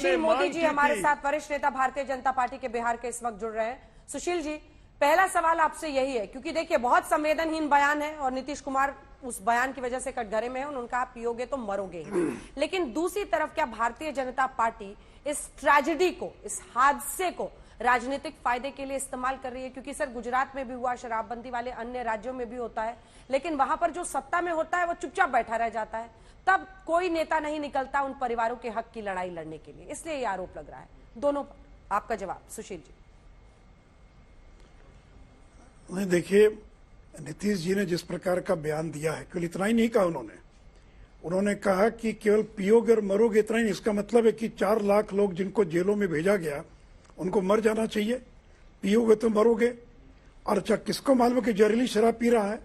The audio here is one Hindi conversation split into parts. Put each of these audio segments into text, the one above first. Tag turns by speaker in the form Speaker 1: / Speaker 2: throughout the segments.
Speaker 1: सुशील मोदी जी हमारे साथ, वरिष्ठ नेता भारतीय जनता पार्टी के बिहार के इस वक्त जुड़ रहे हैं। सुशील जी, पहला सवाल आपसे यही है, क्योंकि देखिए बहुत संवेदनहीन बयान है और नीतीश कुमार उस बयान की वजह से कटघरे में है, उनका आप पियोगे तो मरोगे ही। लेकिन दूसरी तरफ क्या भारतीय जनता पार्टी इस ट्रेजेडी को, इस हादसे को राजनीतिक फायदे के लिए इस्तेमाल कर रही है? क्योंकि सर गुजरात में भी हुआ, शराबबंदी वाले अन्य राज्यों में भी होता है, लेकिन वहां पर जो सत्ता में होता है वो चुपचाप बैठा रह जाता है, तब कोई नेता नहीं निकलता उन परिवारों के हक की लड़ाई लड़ने के लिए, इसलिए ये आरोप लग रहा है दोनों पर। आपका जवाब सुशील जी।
Speaker 2: नहीं, देखिए, नीतीश जी ने जिस प्रकार का बयान दिया है, केवल इतना ही नहीं कहा उन्होंने कहा कि केवल पियोगे और मरोगे, इतना ही। इसका मतलब है कि 4 लाख लोग जिनको जेलों में भेजा गया उनको मर जाना चाहिए, पियोगे तो मरोगे। और अच्छा, किसको मालूम है कि जहरीली शराब पी रहा है?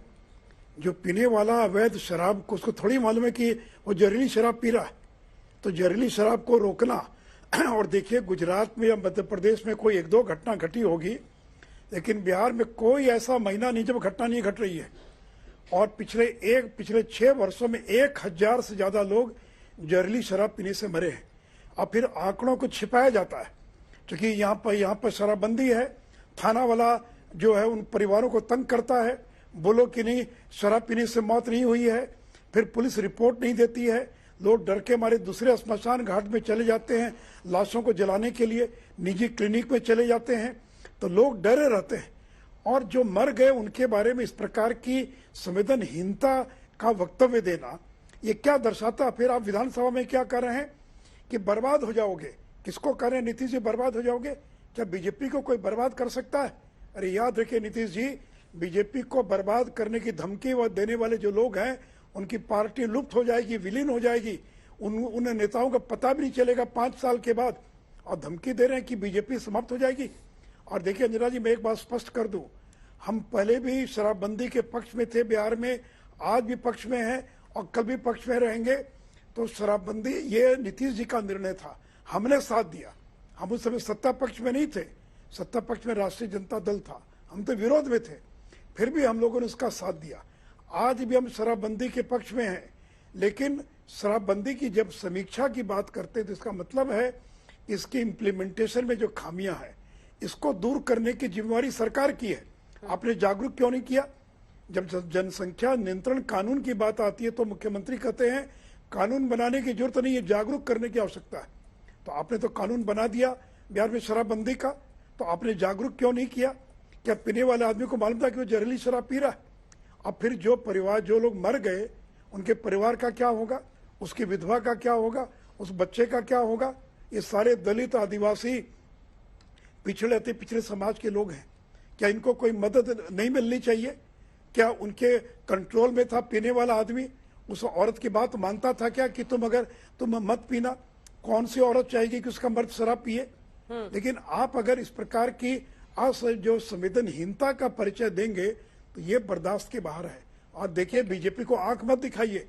Speaker 2: जो पीने वाला अवैध शराब को, उसको थोड़ी मालूम है कि वो जहरीली शराब पी रहा है। तो जहरीली शराब को रोकना, और देखिए गुजरात में या मध्य प्रदेश में कोई 1-2 घटना घटी होगी, लेकिन बिहार में कोई ऐसा महीना नहीं जब घटना नहीं घट रही है। और पिछले 6 वर्षों में 1000 से ज्यादा लोग जहरीली शराब पीने से मरे हैं। और फिर आंकड़ों को छिपाया जाता है, क्योंकि यहाँ पर शराबबंदी है, थाना वाला जो है उन परिवारों को तंग करता है, बोलो कि नहीं शराब पीने से मौत नहीं हुई है, फिर पुलिस रिपोर्ट नहीं देती है, लोग डर के मारे दूसरे स्मशान घाट में चले जाते हैं लाशों को जलाने के लिए, निजी क्लिनिक में चले जाते हैं, तो लोग डरे रहते हैं। और जो मर गए उनके बारे में इस प्रकार की संवेदनहीनता का वक्तव्य देना, ये क्या दर्शाता? फिर आप विधानसभा में क्या कर रहे हैं कि बर्बाद हो जाओगे। किसको कह रहे हैं नीतीश जी बर्बाद हो जाओगे? क्या बीजेपी को कोई बर्बाद कर सकता है? अरे याद रखिए नीतीश जी, बीजेपी को बर्बाद करने की धमकी देने वाले जो लोग हैं, उनकी पार्टी लुप्त हो जाएगी, विलीन हो जाएगी। उन नेताओं का पता भी नहीं चलेगा 5 साल के बाद, और धमकी दे रहे हैं कि बीजेपी समाप्त हो जाएगी। और देखिए अंजना जी, मैं एक बात स्पष्ट कर दूं, हम पहले भी शराबबंदी के पक्ष में थे बिहार में, आज भी पक्ष में हैं और कल भी पक्ष में रहेंगे। तो शराबबंदी ये नीतीश जी का निर्णय था, हमने साथ दिया। हम उस समय सत्ता पक्ष में नहीं थे, सत्ता पक्ष में राष्ट्रीय जनता दल था, हम तो विरोध में थे, फिर भी हम लोगों ने उसका साथ दिया। आज भी हम शराबबंदी के पक्ष में हैं, लेकिन शराबबंदी की जब समीक्षा की बात करते हैं तो इसका मतलब है इसकी इम्प्लीमेंटेशन में जो खामियां हैं, इसको दूर करने की जिम्मेवारी सरकार की है। आपने जागरूक क्यों नहीं किया? जब जनसंख्या नियंत्रण कानून की बात आती है तो मुख्यमंत्री कहते हैं कानून बनाने की जरूरत नहीं है, जागरूक करने की आवश्यकता है। तो आपने तो कानून बना दिया बिहार में शराबबंदी का, तो आपने जागरूक क्यों नहीं किया? क्या पीने वाले आदमी को मालूम था कि वो जहरीली शराब पी रहा है? अब फिर जो लोग मर गए उनके परिवार का क्या होगा, उसकी विधवा का क्या होगा, उस बच्चे का क्या होगा? ये सारे दलित, आदिवासी, पिछड़े समाज के लोग हैं, क्या इनको कोई मदद नहीं मिलनी चाहिए? क्या उनके कंट्रोल में था पीने वाला आदमी? उस औरत की बात मानता था क्या कि तुम मत पीना? कौन सी औरत चाहेगी कि उसका मर्द शराब पिए? लेकिन आप अगर इस प्रकार की जो संवेदनहीनता का परिचय देंगे तो ये बर्दाश्त के बाहर है। और देखिए, बीजेपी को आंख मत दिखाइए,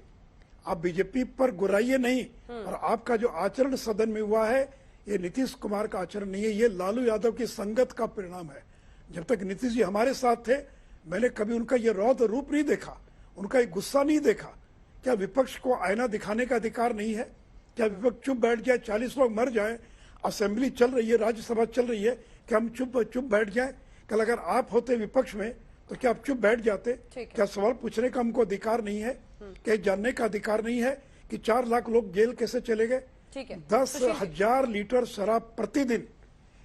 Speaker 2: आप बीजेपी पर गुराइए नहीं। और आपका जो आचरण सदन में हुआ है, ये नीतीश कुमार का आचरण नहीं है, ये लालू यादव की संगत का परिणाम है। जब तक नीतीश जी हमारे साथ थे, मैंने कभी उनका ये रौद्र रूप नहीं देखा, उनका एक गुस्सा नहीं देखा। क्या विपक्ष को आईना दिखाने का अधिकार नहीं है? क्या विपक्ष चुप बैठ जाए, 40 लोग मर जाए, असेंबली चल रही है, राज्यसभा चल रही है, क्या हम चुप बैठ जाए? कल अगर आप होते विपक्ष में तो क्या आप चुप बैठ जाते? क्या सवाल पूछने का हमको अधिकार नहीं है? क्या जानने का अधिकार नहीं है कि 4 लाख लोग जेल कैसे चले गए? 10,000 लीटर शराब प्रतिदिन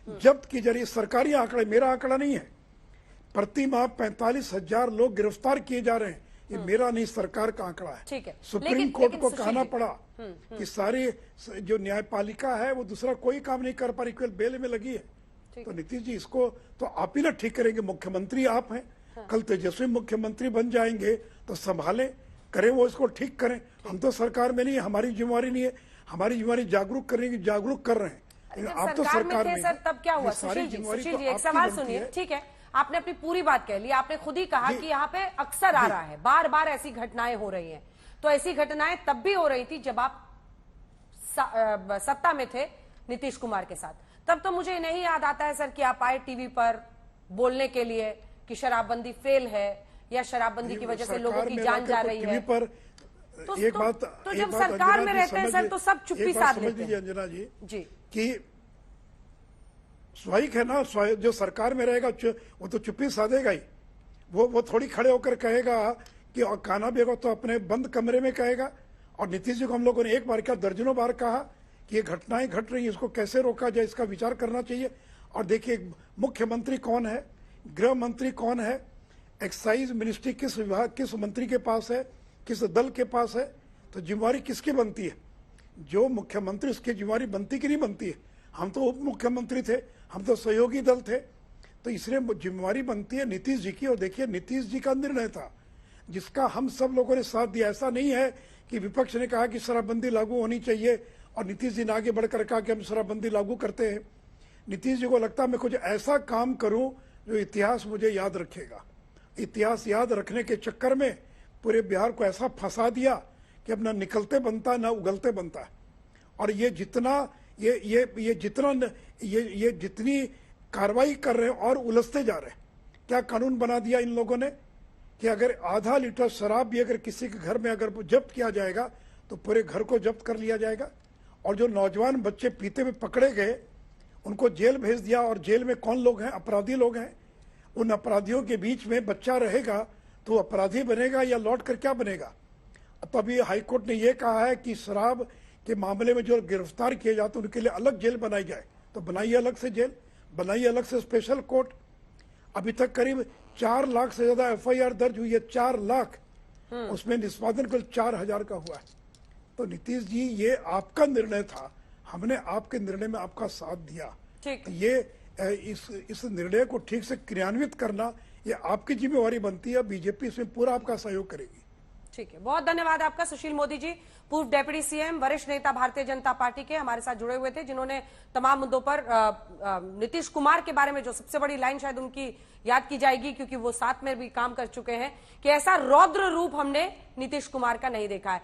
Speaker 2: जब्त की जा रही है, सरकारी आंकड़ा, मेरा आंकड़ा नहीं है। प्रति माह 45,000 लोग गिरफ्तार किए जा रहे हैं, ये मेरा नहीं, सरकार का आंकड़ा है। सुप्रीम कोर्ट को कहना पड़ा कि सारी जो न्यायपालिका है वो दूसरा कोई काम नहीं कर पा रही, केवल बेल में लगी है। तो नीतीश जी, इसको तो आप ही ना ठीक करेंगे, मुख्यमंत्री आप हैं। कल तेजस्वी मुख्यमंत्री बन जाएंगे तो संभाले, करें वो, इसको ठीक करें। हम तो सरकार में नहीं है, हमारी जिम्मेवारी नहीं है, हमारी जिम्मेवारी जागरूक करने की, जागरूक कर रहे हैं।
Speaker 1: आप तो सरकार में थे सर, तब क्या हुआ? सुशील जी एक सवाल सुनिए, ठीक है, आपने अपनी पूरी बात कह ली, आपने खुद ही कहा कि यहाँ पे अक्सर आ रहा है, बार बार ऐसी घटनाएं हो रही हैं। तो ऐसी घटनाएं तब भी हो रही थी जब आप सत्ता में थे नीतीश कुमार के साथ। तब तो मुझे नहीं याद आता है सर कि आप आए टीवी पर बोलने के लिए कि शराबबंदी फेल है या शराबबंदी की वजह से लोगों की जान जा रही है।
Speaker 2: एक बात,
Speaker 1: तो जब सरकार में रहते हैं सर तो सब चुप्पी साध लेते हैं।
Speaker 2: अंजना जी, कि स्वाभाविक है ना, जो सरकार में रहेगा वो तो चुप्पी साधेगा ही। वो थोड़ी खड़े होकर कहेगा कि काना बेगो तो अपने बंद कमरे में कहेगा। और नीतीश जी को हम लोगों ने एक बार क्या दर्जनों बार कहा कि ये घटनाएं घट रही हैं, इसको कैसे रोका जाए, इसका विचार करना चाहिए। और देखिए मुख्यमंत्री कौन है, गृह मंत्री कौन है, एक्साइज मिनिस्ट्री किस विभाग किस मंत्री के पास है, किस दल के पास है, तो जिम्मेवारी किसकी बनती है? जो मुख्यमंत्री उसकी जिम्मेवारी बनती कि नहीं बनती है? हम तो उप मुख्यमंत्री थे, हम तो सहयोगी दल थे, तो इसलिए जिम्मेवारी बनती है नीतीश जी की। और देखिए नीतीश जी का निर्णय था जिसका हम सब लोगों ने साथ दिया। ऐसा नहीं है कि विपक्ष ने कहा कि शराबबंदी लागू होनी चाहिए और नीतीश जी ने आगे बढ़कर कहा कि हम शराबबंदी लागू करते हैं। नीतीश जी को लगता है मैं कुछ ऐसा काम करूं जो इतिहास मुझे याद रखेगा। इतिहास याद रखने के चक्कर में पूरे बिहार को ऐसा फंसा दिया कि अब ना निकलते बनता ना उगलते बनता है। और ये जितनी कार्रवाई कर रहे हैं और उलझते जा रहे हैं। क्या कानून बना दिया इन लोगों ने कि अगर आधा लीटर शराब भी अगर किसी के घर में अगर जब्त किया जाएगा तो पूरे घर को जब्त कर लिया जाएगा। और जो नौजवान बच्चे पीते हुए पकड़े गए उनको जेल भेज दिया। और जेल में कौन लोग हैं? अपराधी लोग हैं। उन अपराधियों के बीच में बच्चा रहेगा तो अपराधी बनेगा या लौट कर क्या बनेगा? तभी हाईकोर्ट ने यह कहा है कि शराब के मामले में जो गिरफ्तार किए जाते हैं उनके लिए अलग जेल बनाई जाए। तो बनाइए अलग से जेल, बनाइए अलग से स्पेशल कोर्ट। अभी तक करीब 4 लाख से ज्यादा FIR दर्ज हुई है, 4 लाख। उसमें निष्पादन कुल 4000 का हुआ है। तो नीतीश जी ये आपका निर्णय था, हमने आपके निर्णय में आपका साथ दिया।
Speaker 1: ठीक।
Speaker 2: ये इस निर्णय को ठीक से क्रियान्वित करना ये आपकी जिम्मेवारी बनती है। बीजेपी इसमें पूरा आपका सहयोग करेगी।
Speaker 1: ठीक है, बहुत धन्यवाद आपका सुशील मोदी जी, पूर्व डेप्यूटी CM, वरिष्ठ नेता भारतीय जनता पार्टी के, हमारे साथ जुड़े हुए थे, जिन्होंने तमाम मुद्दों पर नीतीश कुमार के बारे में जो सबसे बड़ी लाइन शायद उनकी याद की जाएगी क्योंकि वो साथ में भी काम कर चुके हैं कि ऐसा रौद्र रूप हमने नीतीश कुमार का नहीं देखा है।